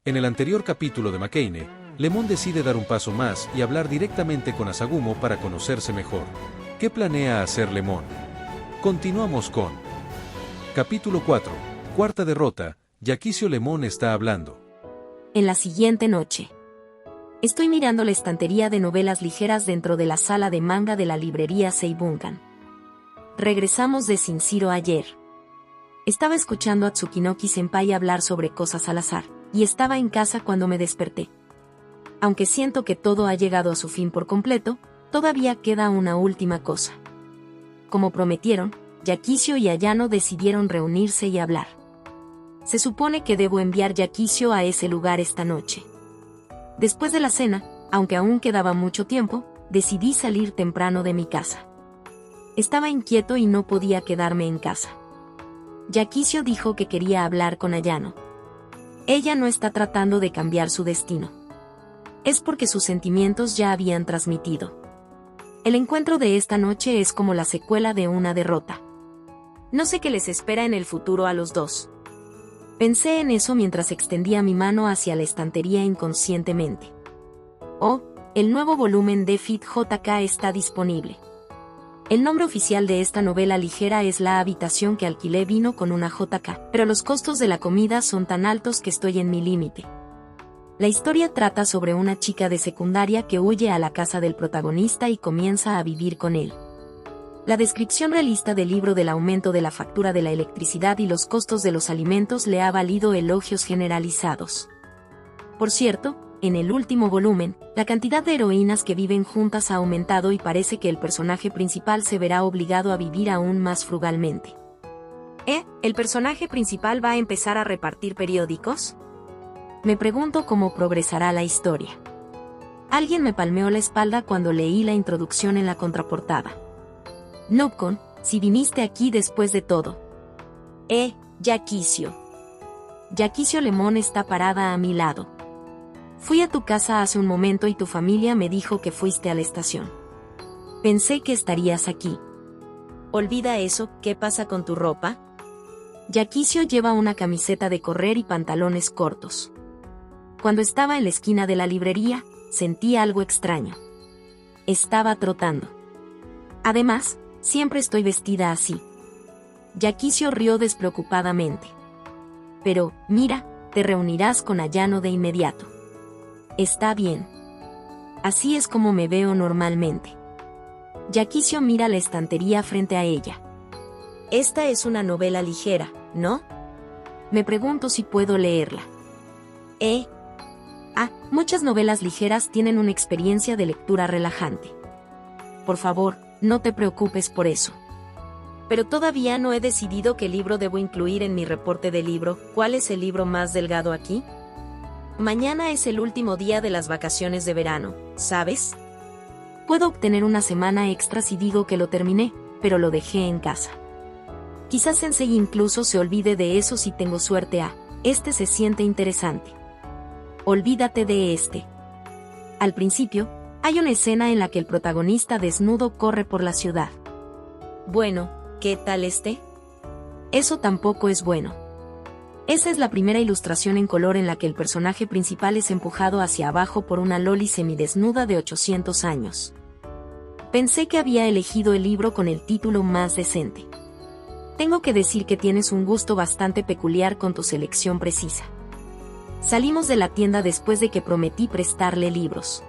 En el anterior capítulo de Makaine, Lemon decide dar un paso más y hablar directamente con Asagumo para conocerse mejor. ¿Qué planea hacer Lemon? Continuamos con Capítulo 4, Cuarta derrota, Yakizo Lemon está hablando. En la siguiente noche. Estoy mirando la estantería de novelas ligeras dentro de la sala de manga de la librería Seibunkan. Regresamos de Shinshiro ayer. Estaba escuchando a Tsukinoki-senpai hablar sobre cosas al azar, y estaba en casa cuando me desperté. Aunque siento que todo ha llegado a su fin por completo, todavía queda una última cosa. Como prometieron, Yakizo y Ayano decidieron reunirse y hablar. Se supone que debo enviar Yakizo a ese lugar esta noche. Después de la cena, aunque aún quedaba mucho tiempo, decidí salir temprano de mi casa. Estaba inquieto y no podía quedarme en casa. Yakizo dijo que quería hablar con Ayano. Ella no está tratando de cambiar su destino. Es porque sus sentimientos ya habían transmitido. El encuentro de esta noche es como la secuela de una derrota. No sé qué les espera en el futuro a los dos. Pensé en eso mientras extendía mi mano hacia la estantería inconscientemente. Oh, el nuevo volumen de Fit JK está disponible. El nombre oficial de esta novela ligera es La habitación que alquilé vino con una JK, pero los costos de la comida son tan altos que estoy en mi límite. La historia trata sobre una chica de secundaria que huye a la casa del protagonista y comienza a vivir con él. La descripción realista del libro del aumento de la factura de la electricidad y los costos de los alimentos le ha valido elogios generalizados. Por cierto, en el último volumen, la cantidad de heroínas que viven juntas ha aumentado y parece que el personaje principal se verá obligado a vivir aún más frugalmente. ¿El personaje principal va a empezar a repartir periódicos? Me pregunto cómo progresará la historia. Alguien me palmeó la espalda cuando leí la introducción en la contraportada. Nopcon, si viniste aquí después de todo. Yakizo. Yakizo Lemon está parada a mi lado. Fui a tu casa hace un momento y tu familia me dijo que fuiste a la estación. Pensé que estarías aquí. Olvida eso, ¿qué pasa con tu ropa? Yakizo lleva una camiseta de correr y pantalones cortos. Cuando estaba en la esquina de la librería, sentí algo extraño. Estaba trotando. Además, siempre estoy vestida así. Yakizo rió despreocupadamente. Pero, mira, te reunirás con Ayano de inmediato. Está bien. Así es como me veo normalmente. Yakizo mira la estantería frente a ella. Esta es una novela ligera, ¿no? Me pregunto si puedo leerla. Muchas novelas ligeras tienen una experiencia de lectura relajante. Por favor, no te preocupes por eso. Pero todavía no he decidido qué libro debo incluir en mi reporte de libro. ¿Cuál es el libro más delgado aquí? Mañana es el último día de las vacaciones de verano, ¿sabes? Puedo obtener una semana extra si digo que lo terminé, pero lo dejé en casa. Quizás Sensei incluso se olvide de eso si tengo suerte. Este se siente interesante. Olvídate de este. Al principio, hay una escena en la que el protagonista desnudo corre por la ciudad. Bueno, ¿qué tal este? Eso tampoco es bueno. Esa es la primera ilustración en color en la que el personaje principal es empujado hacia abajo por una loli semidesnuda de 800 años. Pensé que había elegido el libro con el título más decente. Tengo que decir que tienes un gusto bastante peculiar con tu selección precisa. Salimos de la tienda después de que prometí prestarle libros.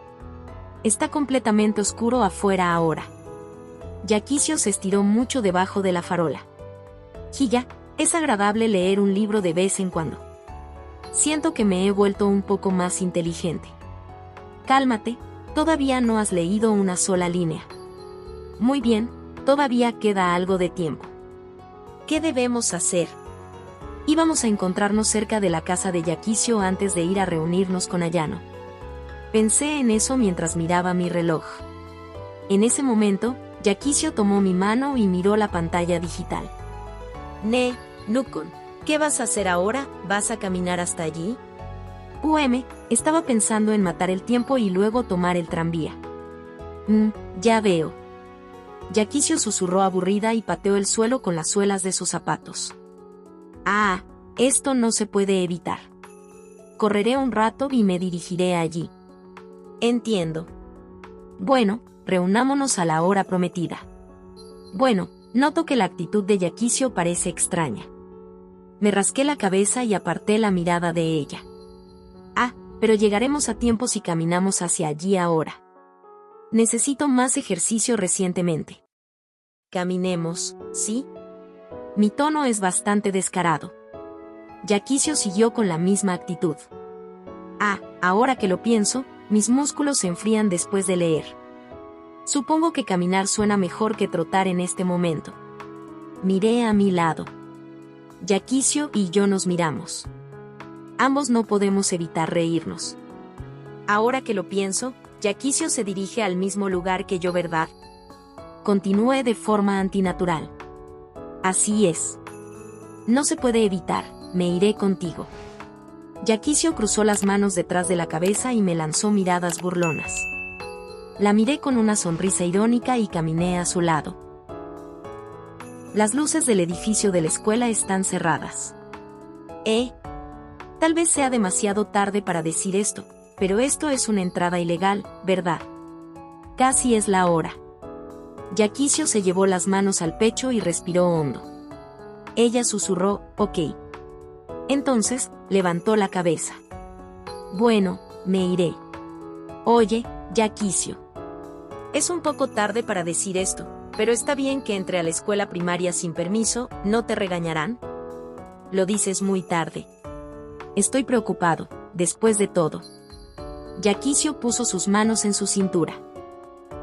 Está completamente oscuro afuera ahora. Yakizo se estiró mucho debajo de la farola. Hiya, es agradable leer un libro de vez en cuando. Siento que me he vuelto un poco más inteligente. Cálmate, todavía no has leído una sola línea. Muy bien, todavía queda algo de tiempo. ¿Qué debemos hacer? Íbamos a encontrarnos cerca de la casa de Yakizo antes de ir a reunirnos con Ayano. Pensé en eso mientras miraba mi reloj. En ese momento, Yakizo tomó mi mano y miró la pantalla digital. Nukon, ¿qué vas a hacer ahora? ¿Vas a caminar hasta allí? Estaba pensando en matar el tiempo y luego tomar el tranvía. Ya veo. Yakizo susurró aburrida y pateó el suelo con las suelas de sus zapatos. Esto no se puede evitar. Correré un rato y me dirigiré allí. Entiendo. Bueno, reunámonos a la hora prometida. Bueno, noto que la actitud de Yaquicio parece extraña. Me rasqué la cabeza y aparté la mirada de ella. Ah, pero llegaremos a tiempo si caminamos hacia allí ahora. Necesito más ejercicio recientemente. Caminemos, ¿sí? Mi tono es bastante descarado. Yaquicio siguió con la misma actitud. Ah, ahora que lo pienso, mis músculos se enfrían después de leer. Supongo que caminar suena mejor que trotar en este momento. Miré a mi lado. Yaquicio y yo nos miramos. Ambos no podemos evitar reírnos. Ahora que lo pienso, Yaquicio se dirige al mismo lugar que yo, ¿verdad? Continué de forma antinatural. Así es. No se puede evitar, me iré contigo. Yaquicio cruzó las manos detrás de la cabeza y me lanzó miradas burlonas. La miré con una sonrisa irónica y caminé a su lado. Las luces del edificio de la escuela están cerradas. Tal vez sea demasiado tarde para decir esto, pero esto es una entrada ilegal, ¿verdad? Casi es la hora. Yaquicio se llevó las manos al pecho y respiró hondo. Ella susurró, ok. Entonces, levantó la cabeza. Bueno, me iré. Oye, Yaquicio. Es un poco tarde para decir esto, pero está bien que entre a la escuela primaria sin permiso, ¿no te regañarán? Lo dices muy tarde. Estoy preocupado, después de todo. Yaquicio puso sus manos en su cintura.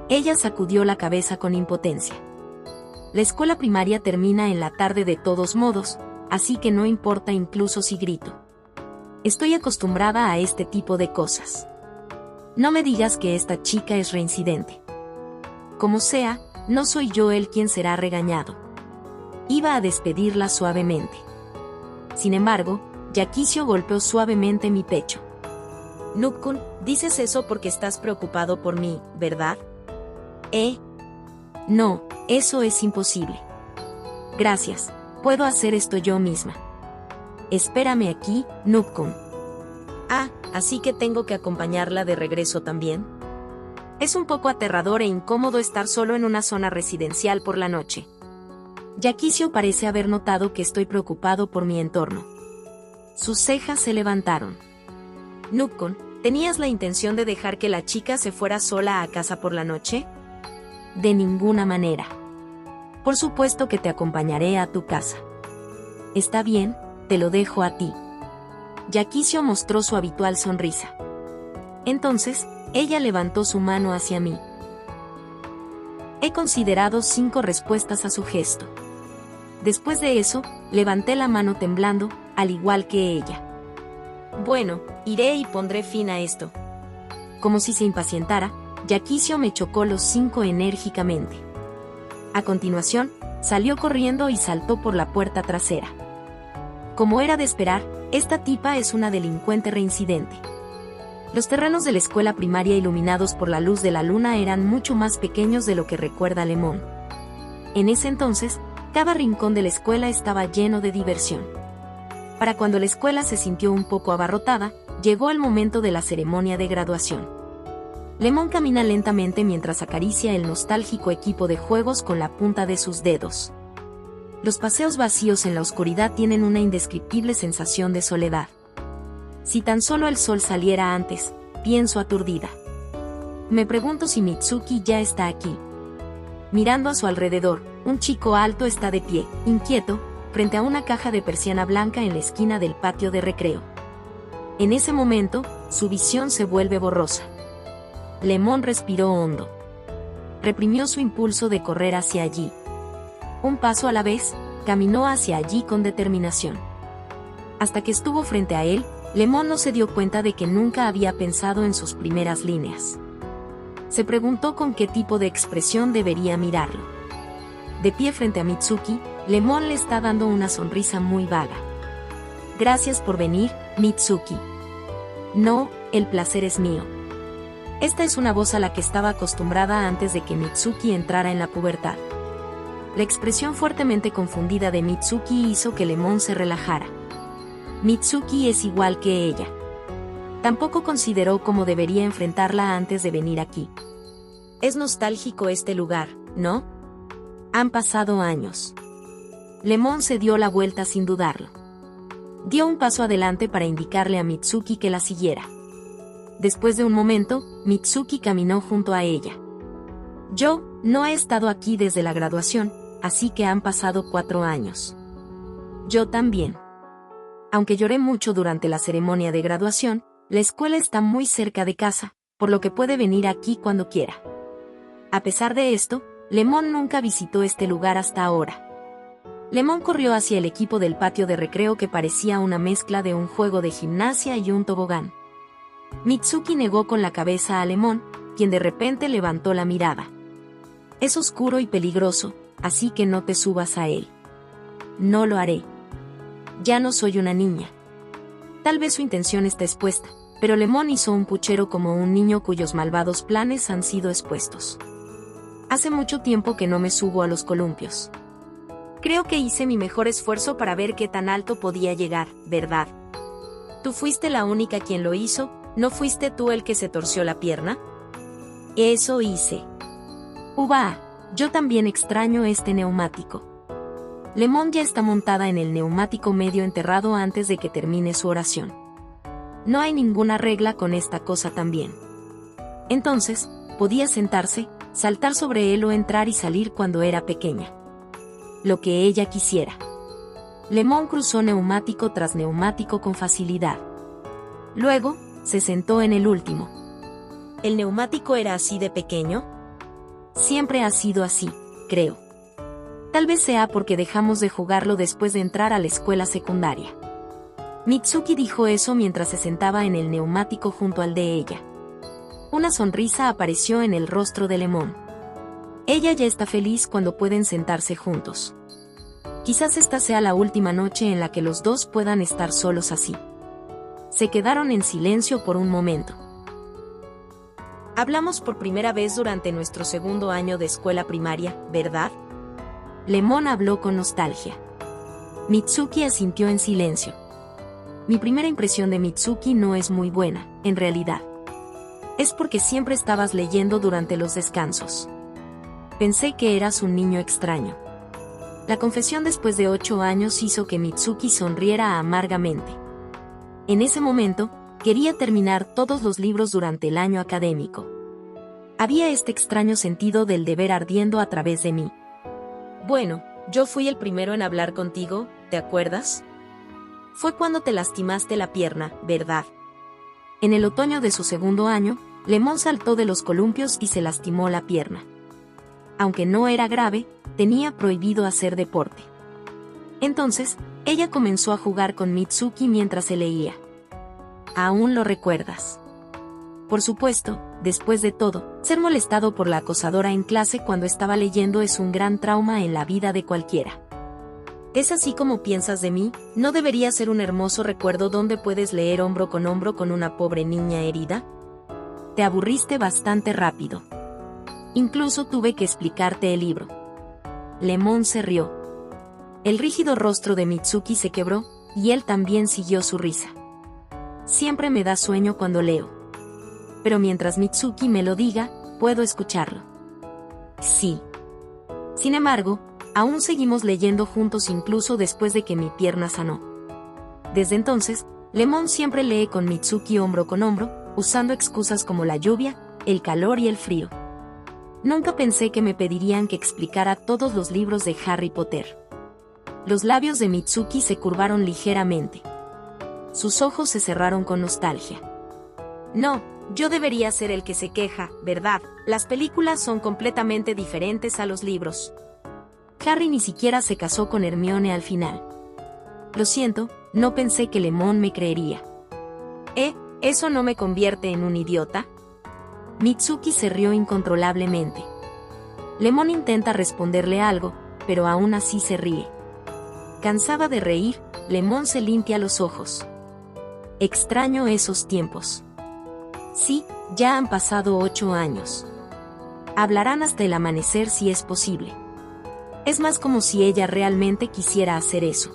Ella sacudió la cabeza con impotencia. La escuela primaria termina en la tarde de todos modos, así que no importa incluso si grito. Estoy acostumbrada a este tipo de cosas. No me digas que esta chica es reincidente. Como sea, no soy yo el quien será regañado. Iba a despedirla suavemente. Sin embargo, Yaquicio golpeó suavemente mi pecho. Noob-kun, dices eso porque estás preocupado por mí, ¿verdad? No, eso es imposible. Gracias, puedo hacer esto yo misma. Espérame aquí, Noob-kun. Ah, así que tengo que acompañarla de regreso también. Es un poco aterrador e incómodo estar solo en una zona residencial por la noche. Yaquicio parece haber notado que estoy preocupado por mi entorno. Sus cejas se levantaron. Noob-kun, ¿tenías la intención de dejar que la chica se fuera sola a casa por la noche? De ninguna manera. Por supuesto que te acompañaré a tu casa. Está bien, te lo dejo a ti. Yaquicio mostró su habitual sonrisa. Entonces, ella levantó su mano hacia mí. He considerado 5 respuestas a su gesto. Después de eso, levanté la mano temblando, al igual que ella. Bueno, iré y pondré fin a esto. Como si se impacientara, Yaquicio me chocó los 5 enérgicamente. A continuación, salió corriendo y saltó por la puerta trasera. Como era de esperar, esta tipa es una delincuente reincidente. Los terrenos de la escuela primaria iluminados por la luz de la luna eran mucho más pequeños de lo que recuerda Lemon. En ese entonces, cada rincón de la escuela estaba lleno de diversión. Para cuando la escuela se sintió un poco abarrotada, llegó el momento de la ceremonia de graduación. Lemon camina lentamente mientras acaricia el nostálgico equipo de juegos con la punta de sus dedos. Los paseos vacíos en la oscuridad tienen una indescriptible sensación de soledad. Si tan solo el sol saliera antes, pienso aturdida. Me pregunto si Mitsuki ya está aquí. Mirando a su alrededor, un chico alto está de pie, inquieto, frente a una caja de persiana blanca en la esquina del patio de recreo. En ese momento, su visión se vuelve borrosa. Lemon respiró hondo. Reprimió su impulso de correr hacia allí. Un paso a la vez, caminó hacia allí con determinación. Hasta que estuvo frente a él, Lemon no se dio cuenta de que nunca había pensado en sus primeras líneas. Se preguntó con qué tipo de expresión debería mirarlo. De pie frente a Mitsuki, Lemon le está dando una sonrisa muy vaga. Gracias por venir, Mitsuki. No, el placer es mío. Esta es una voz a la que estaba acostumbrada antes de que Mitsuki entrara en la pubertad. La expresión fuertemente confundida de Mitsuki hizo que Lemon se relajara. Mitsuki es igual que ella. Tampoco consideró cómo debería enfrentarla antes de venir aquí. Es nostálgico este lugar, ¿no? Han pasado años. Lemon se dio la vuelta sin dudarlo. Dio un paso adelante para indicarle a Mitsuki que la siguiera. Después de un momento, Mitsuki caminó junto a ella. Yo no he estado aquí desde la graduación, así que han pasado 4 años. Yo también. Aunque lloré mucho durante la ceremonia de graduación, la escuela está muy cerca de casa, por lo que puede venir aquí cuando quiera. A pesar de esto, Lemon nunca visitó este lugar hasta ahora. Lemon corrió hacia el equipo del patio de recreo que parecía una mezcla de un juego de gimnasia y un tobogán. Mitsuki negó con la cabeza a Lemon, quien de repente levantó la mirada. Es oscuro y peligroso, así que no te subas a él. No lo haré. Ya no soy una niña. Tal vez su intención está expuesta, pero Lemon hizo un puchero como un niño cuyos malvados planes han sido expuestos. Hace mucho tiempo que no me subo a los columpios. Creo que hice mi mejor esfuerzo para ver qué tan alto podía llegar, ¿verdad? Tú fuiste la única quien lo hizo, ¿no fuiste tú el que se torció la pierna? Eso hice. Uva, yo también extraño este neumático. Lemon ya está montada en el neumático medio enterrado antes de que termine su oración. No hay ninguna regla con esta cosa también. Entonces, podía sentarse, saltar sobre él o entrar y salir cuando era pequeña. Lo que ella quisiera. Lemon cruzó neumático tras neumático con facilidad. Luego, se sentó en el último. ¿El neumático era así de pequeño? Siempre ha sido así, creo. Tal vez sea porque dejamos de jugarlo después de entrar a la escuela secundaria. Mitsuki dijo eso mientras se sentaba en el neumático junto al de ella. Una sonrisa apareció en el rostro de Lemon. Ella ya está feliz cuando pueden sentarse juntos. Quizás esta sea la última noche en la que los dos puedan estar solos así. Se quedaron en silencio por un momento. Hablamos por primera vez durante nuestro 2º año de escuela primaria, ¿verdad? Lemon habló con nostalgia. Mitsuki asintió en silencio. Mi primera impresión de Mitsuki no es muy buena, en realidad. Es porque siempre estabas leyendo durante los descansos. Pensé que eras un niño extraño. La confesión después de 8 años hizo que Mitsuki sonriera amargamente. En ese momento, quería terminar todos los libros durante el año académico. Había este extraño sentido del deber ardiendo a través de mí. Bueno, yo fui el primero en hablar contigo, ¿te acuerdas? Fue cuando te lastimaste la pierna, ¿verdad? En el otoño de su 2º año, Lemon saltó de los columpios y se lastimó la pierna. Aunque no era grave, tenía prohibido hacer deporte. Entonces, ella comenzó a jugar con Mitsuki mientras se leía. ¿Aún lo recuerdas? Por supuesto, después de todo, ser molestado por la acosadora en clase cuando estaba leyendo es un gran trauma en la vida de cualquiera. ¿Es así como piensas de mí? ¿No debería ser un hermoso recuerdo donde puedes leer hombro con una pobre niña herida? Te aburriste bastante rápido. Incluso tuve que explicarte el libro. Lemon se rió. El rígido rostro de Mitsuki se quebró, y él también siguió su risa. Siempre me da sueño cuando leo. Pero mientras Mitsuki me lo diga, puedo escucharlo. Sí. Sin embargo, aún seguimos leyendo juntos incluso después de que mi pierna sanó. Desde entonces, Lemon siempre lee con Mitsuki hombro con hombro, usando excusas como la lluvia, el calor y el frío. Nunca pensé que me pedirían que explicara todos los libros de Harry Potter. Los labios de Mitsuki se curvaron ligeramente. Sus ojos se cerraron con nostalgia. No, yo debería ser el que se queja, ¿verdad? Las películas son completamente diferentes a los libros. Harry ni siquiera se casó con Hermione al final. Lo siento, no pensé que Lemon me creería. ¿Eso no me convierte en un idiota? Mitsuki se rió incontrolablemente. Lemon intenta responderle algo, pero aún así se ríe. Cansada de reír, Lemon se limpia los ojos. Extraño esos tiempos. Sí, ya han pasado 8 años. Hablarán hasta el amanecer si es posible. Es más como si ella realmente quisiera hacer eso.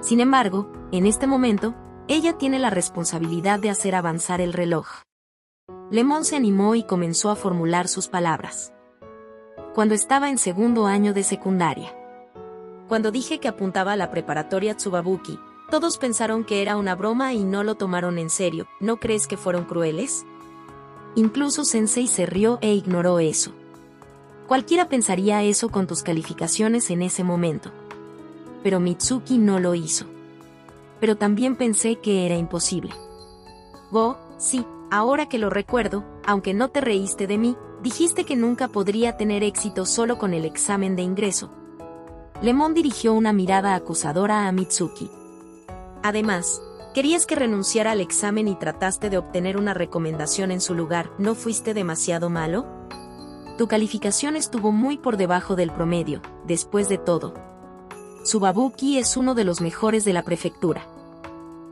Sin embargo, en este momento, Ella tiene la responsabilidad de hacer avanzar el reloj. Lemon se animó y comenzó a formular sus palabras. Cuando estaba en segundo año de secundaria. Cuando dije que apuntaba a la preparatoria Tsubabuki, todos pensaron que era una broma y no lo tomaron en serio. ¿No crees que fueron crueles? Incluso Sensei se rió e ignoró eso. Cualquiera pensaría eso con tus calificaciones en ese momento. Pero Mitsuki no lo hizo. Pero también pensé que era imposible. Go, sí, ahora que lo recuerdo, aunque no te reíste de mí, dijiste que nunca podría tener éxito solo con el examen de ingreso. Lemon dirigió una mirada acusadora a Mitsuki. Además, querías que renunciara al examen y trataste de obtener una recomendación en su lugar. ¿No fuiste demasiado malo? Tu calificación estuvo muy por debajo del promedio, después de todo. Tsubabuki es uno de los mejores de la prefectura.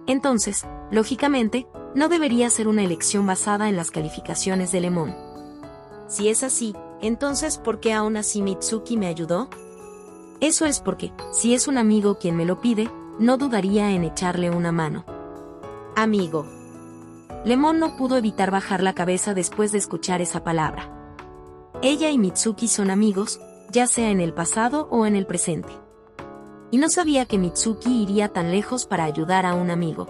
Entonces, lógicamente, no debería ser una elección basada en las calificaciones de Lemon. Si es así, entonces ¿por qué aún así Mitsuki me ayudó? Eso es porque, si es un amigo quien me lo pide, no dudaría en echarle una mano. Amigo. Lemon no pudo evitar bajar la cabeza después de escuchar esa palabra. Ella y Mitsuki son amigos, ya sea en el pasado o en el presente. Y no sabía que Mitsuki iría tan lejos para ayudar a un amigo.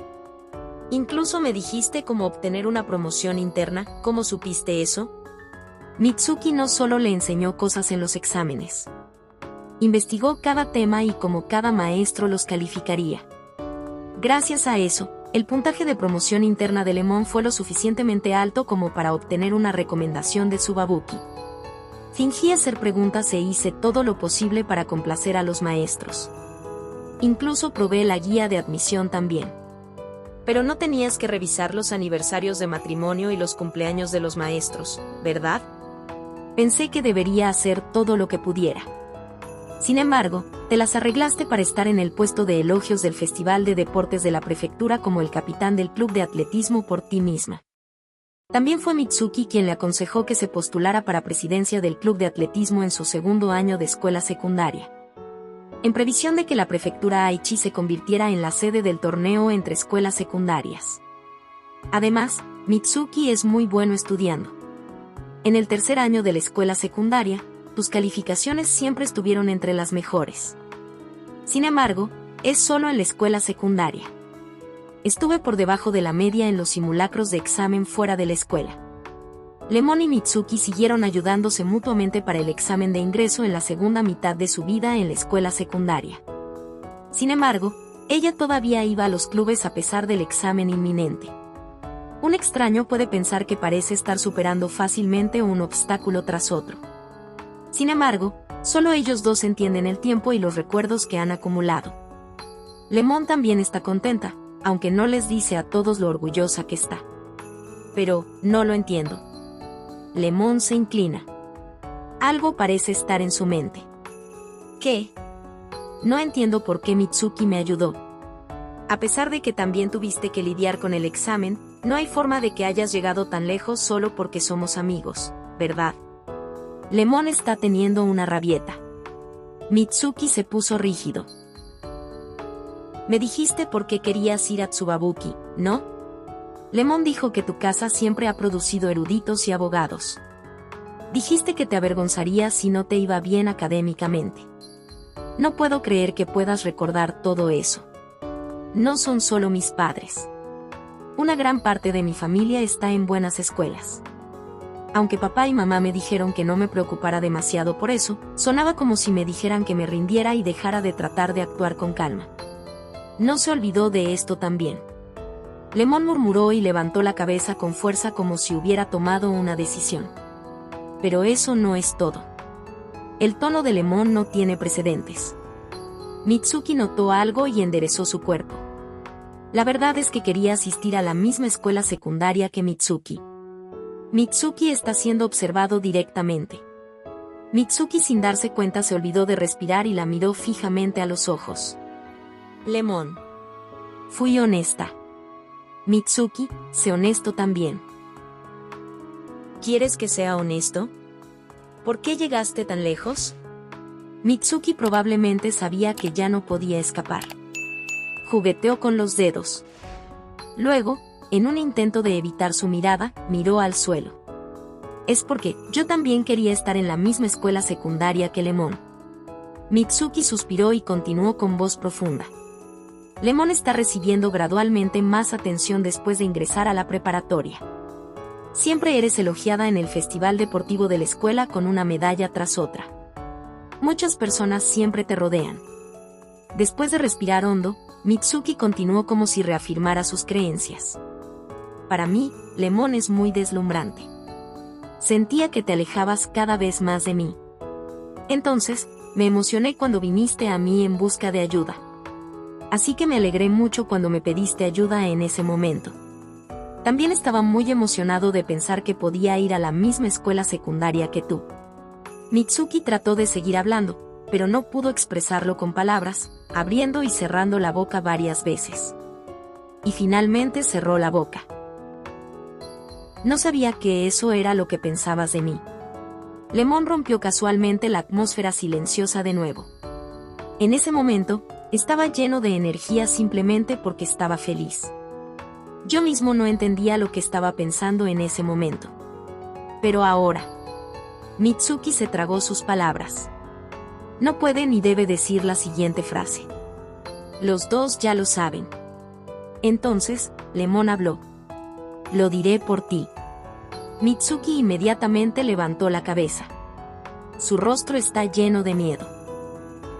Incluso me dijiste cómo obtener una promoción interna. ¿Cómo supiste eso? Mitsuki no solo le enseñó cosas en los exámenes. Investigó cada tema y cómo cada maestro los calificaría. Gracias a eso, el puntaje de promoción interna de Lemon fue lo suficientemente alto como para obtener una recomendación de Tsubabuki. Fingí hacer preguntas e hice todo lo posible para complacer a los maestros. Incluso probé la guía de admisión también. Pero no tenías que revisar los aniversarios de matrimonio y los cumpleaños de los maestros, ¿verdad? Pensé que debería hacer todo lo que pudiera. Sin embargo, te las arreglaste para estar en el puesto de elogios del Festival de Deportes de la Prefectura como el capitán del club de atletismo por ti misma. También fue Mitsuki quien le aconsejó que se postulara para presidencia del club de atletismo en su segundo año de escuela secundaria. En previsión de que la prefectura Aichi se convirtiera en la sede del torneo entre escuelas secundarias. Además, Mitsuki es muy bueno estudiando. En el tercer año de la escuela secundaria, tus calificaciones siempre estuvieron entre las mejores. Sin embargo, es solo en la escuela secundaria. Estuve por debajo de la media en los simulacros de examen fuera de la escuela. Lemon y Mitsuki siguieron ayudándose mutuamente para el examen de ingreso en la segunda mitad de su vida en la escuela secundaria. Sin embargo, ella todavía iba a los clubes a pesar del examen inminente. Un extraño puede pensar que parece estar superando fácilmente un obstáculo tras otro. Sin embargo, solo ellos dos entienden el tiempo y los recuerdos que han acumulado. Lemon también está contenta, aunque no les dice a todos lo orgullosa que está. Pero, no lo entiendo. Lemon se inclina. Algo parece estar en su mente. ¿Qué? No entiendo por qué Mitsuki me ayudó. A pesar de que también tuviste que lidiar con el examen, no hay forma de que hayas llegado tan lejos solo porque somos amigos, ¿verdad? Lemon está teniendo una rabieta. Mitsuki se puso rígido. Me dijiste por qué querías ir a Tsubabuki, ¿no? Lemon dijo que tu casa siempre ha producido eruditos y abogados. Dijiste que te avergonzarías si no te iba bien académicamente. No puedo creer que puedas recordar todo eso. No son solo mis padres. Una gran parte de mi familia está en buenas escuelas. Aunque papá y mamá me dijeron que no me preocupara demasiado por eso, sonaba como si me dijeran que me rindiera y dejara de tratar de actuar con calma. No se olvidó de esto también. Lemon murmuró y levantó la cabeza con fuerza como si hubiera tomado una decisión. Pero eso no es todo. El tono de Lemon no tiene precedentes. Mitsuki notó algo y enderezó su cuerpo. La verdad es que quería asistir a la misma escuela secundaria que Mitsuki. Mitsuki está siendo observado directamente. Mitsuki sin darse cuenta se olvidó de respirar y la miró fijamente a los ojos. Lemon. Fui honesta. Mitsuki, sé honesto también. ¿Quieres que sea honesto? ¿Por qué llegaste tan lejos? Mitsuki probablemente sabía que ya no podía escapar. Jugueteó con los dedos. Luego, en un intento de evitar su mirada, miró al suelo. Es porque yo también quería estar en la misma escuela secundaria que Lemon. Mitsuki suspiró y continuó con voz profunda. Lemon está recibiendo gradualmente más atención después de ingresar a la preparatoria. Siempre eres elogiada en el festival deportivo de la escuela con una medalla tras otra. Muchas personas siempre te rodean. Después de respirar hondo, Mitsuki continuó como si reafirmara sus creencias. Para mí, Lemon es muy deslumbrante. Sentía que te alejabas cada vez más de mí. Entonces, me emocioné cuando viniste a mí en busca de ayuda. Así que me alegré mucho cuando me pediste ayuda en ese momento. También estaba muy emocionado de pensar que podía ir a la misma escuela secundaria que tú. Mitsuki trató de seguir hablando, pero no pudo expresarlo con palabras, abriendo y cerrando la boca varias veces. Y finalmente cerró la boca. No sabía que eso era lo que pensabas de mí. Lemon rompió casualmente la atmósfera silenciosa de nuevo. En ese momento, estaba lleno de energía simplemente porque estaba feliz. Yo mismo no entendía lo que estaba pensando en ese momento. Pero ahora... Mitsuki se tragó sus palabras. No puede ni debe decir la siguiente frase. Los dos ya lo saben. Entonces, Lemon habló. Lo diré por ti. Mitsuki inmediatamente levantó la cabeza. Su rostro está lleno de miedo.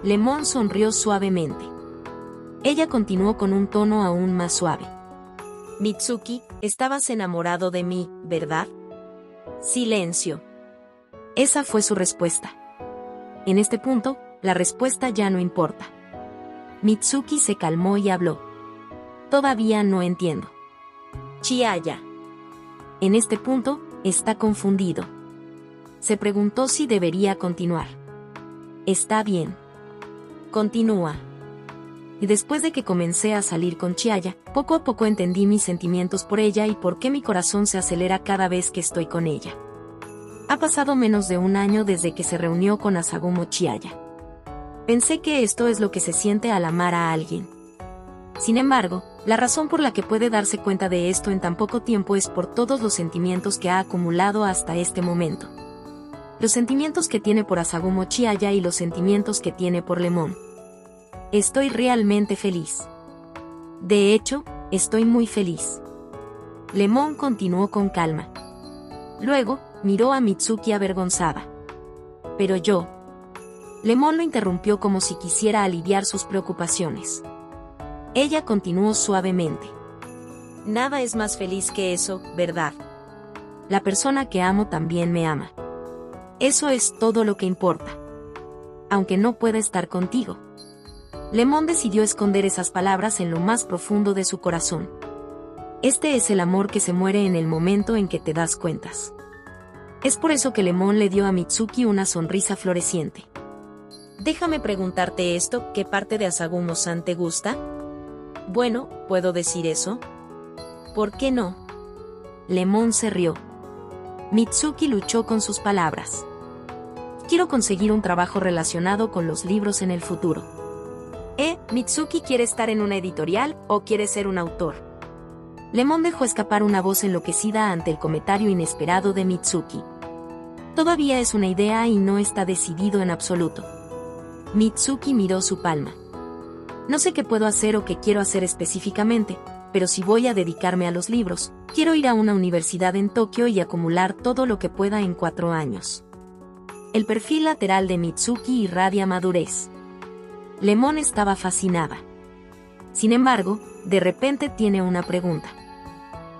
Lemon sonrió suavemente. Ella continuó con un tono aún más suave. Mitsuki, estabas enamorado de mí, ¿verdad? Silencio. Esa fue su respuesta. En este punto, la respuesta ya no importa. Mitsuki se calmó y habló. Todavía no entiendo. Chiaya. En este punto, está confundido. Se preguntó si debería continuar. Está bien. Continúa. Y después de que comencé a salir con Chiaya, poco a poco entendí mis sentimientos por ella y por qué mi corazón se acelera cada vez que estoy con ella. Ha pasado menos de un año desde que se reunió con Asagumo Chiaya. Pensé que esto es lo que se siente al amar a alguien. Sin embargo, la razón por la que puede darse cuenta de esto en tan poco tiempo es por todos los sentimientos que ha acumulado hasta este momento. Los sentimientos que tiene por Asagumo Chiaya y los sentimientos que tiene por Lemon. Estoy realmente feliz. De hecho, estoy muy feliz. Lemon continuó con calma. Luego, miró a Mitsuki avergonzada. Pero yo... Lemon lo interrumpió como si quisiera aliviar sus preocupaciones. Ella continuó suavemente. Nada es más feliz que eso, ¿verdad? La persona que amo también me ama. Eso es todo lo que importa. Aunque no pueda estar contigo. Lemon decidió esconder esas palabras en lo más profundo de su corazón. Este es el amor que se muere en el momento en que te das cuentas. Es por eso que Lemon le dio a Mitsuki una sonrisa floreciente. Déjame preguntarte esto, ¿qué parte de Asagumo-san te gusta? Bueno, ¿puedo decir eso? ¿Por qué no? Lemon se rió. Mitsuki luchó con sus palabras. Quiero conseguir un trabajo relacionado con los libros en el futuro. ¿Mitsuki quiere estar en una editorial o quiere ser un autor? Lemon dejó escapar una voz enloquecida ante el comentario inesperado de Mitsuki. Todavía es una idea y no está decidido en absoluto. Mitsuki miró su palma. No sé qué puedo hacer o qué quiero hacer específicamente, pero si voy a dedicarme a los libros, quiero ir a una universidad en Tokio y acumular todo lo que pueda en 4 años. El perfil lateral de Mitsuki irradia madurez. Lemon estaba fascinada. Sin embargo, de repente tiene una pregunta.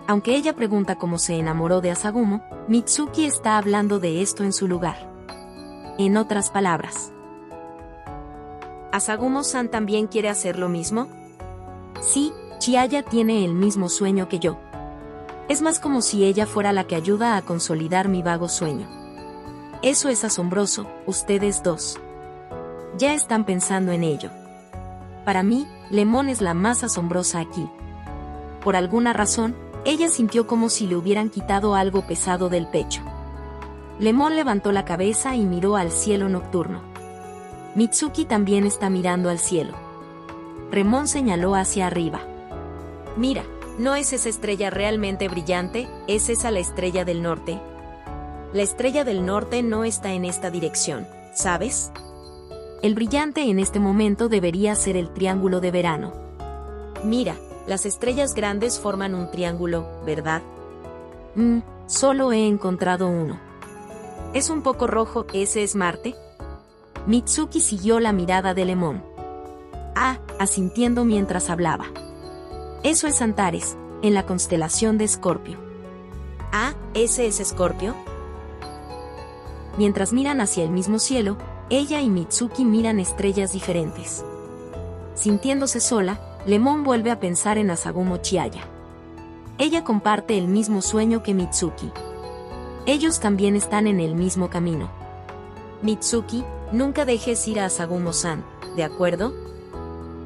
Aunque ella pregunta cómo se enamoró de Asagumo, Mitsuki está hablando de esto en su lugar. En otras palabras, ¿Asagumo-san también quiere hacer lo mismo? Sí, Chiaya tiene el mismo sueño que yo. Es más como si ella fuera la que ayuda a consolidar mi vago sueño. Eso es asombroso, ustedes dos. Ya están pensando en ello. Para mí, Lemon es la más asombrosa aquí. Por alguna razón, ella sintió como si le hubieran quitado algo pesado del pecho. Lemon levantó la cabeza y miró al cielo nocturno. Mitsuki también está mirando al cielo. Lemon señaló hacia arriba. Mira, ¿No es esa estrella realmente brillante? ¿Es esa la estrella del norte? La estrella del norte no está en esta dirección, ¿sabes? El brillante en este momento debería ser el triángulo de verano. Mira, las estrellas grandes forman un triángulo, ¿verdad? Solo he encontrado uno. Es un poco rojo, ¿ese es Marte? Mitsuki siguió la mirada de Lemon. Asintiendo mientras hablaba. Eso es Antares, en la constelación de Escorpio. ¿Ese es Escorpio? Mientras miran hacia el mismo cielo, ella y Mitsuki miran estrellas diferentes. Sintiéndose sola, Lemon vuelve a pensar en Asagumo Chiaya. Ella comparte el mismo sueño que Mitsuki. Ellos también están en el mismo camino. Mitsuki, nunca dejes ir a Asagumo-san, ¿de acuerdo?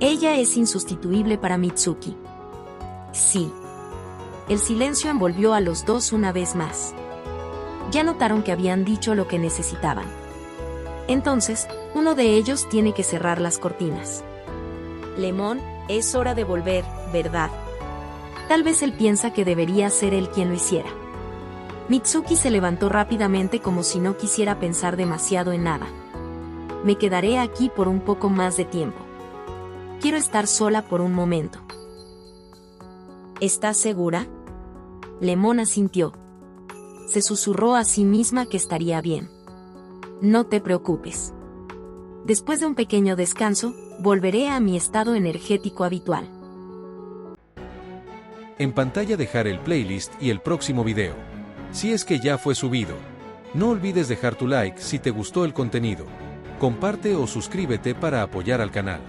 Ella es insustituible para Mitsuki. Sí. El silencio envolvió a los dos una vez más. Ya notaron que habían dicho lo que necesitaban. Entonces, uno de ellos tiene que cerrar las cortinas. Lemon, es hora de volver, ¿verdad? Tal vez él piensa que debería ser él quien lo hiciera. Mitsuki se levantó rápidamente como si no quisiera pensar demasiado en nada. Me quedaré aquí por un poco más de tiempo. Quiero estar sola por un momento. ¿Estás segura? Lemon asintió. Se susurró a sí misma que estaría bien. No te preocupes. Después de un pequeño descanso, volveré a mi estado energético habitual. En pantalla dejar el playlist y el próximo video. Si es que ya fue subido. No olvides dejar tu like si te gustó el contenido. Comparte o suscríbete para apoyar al canal.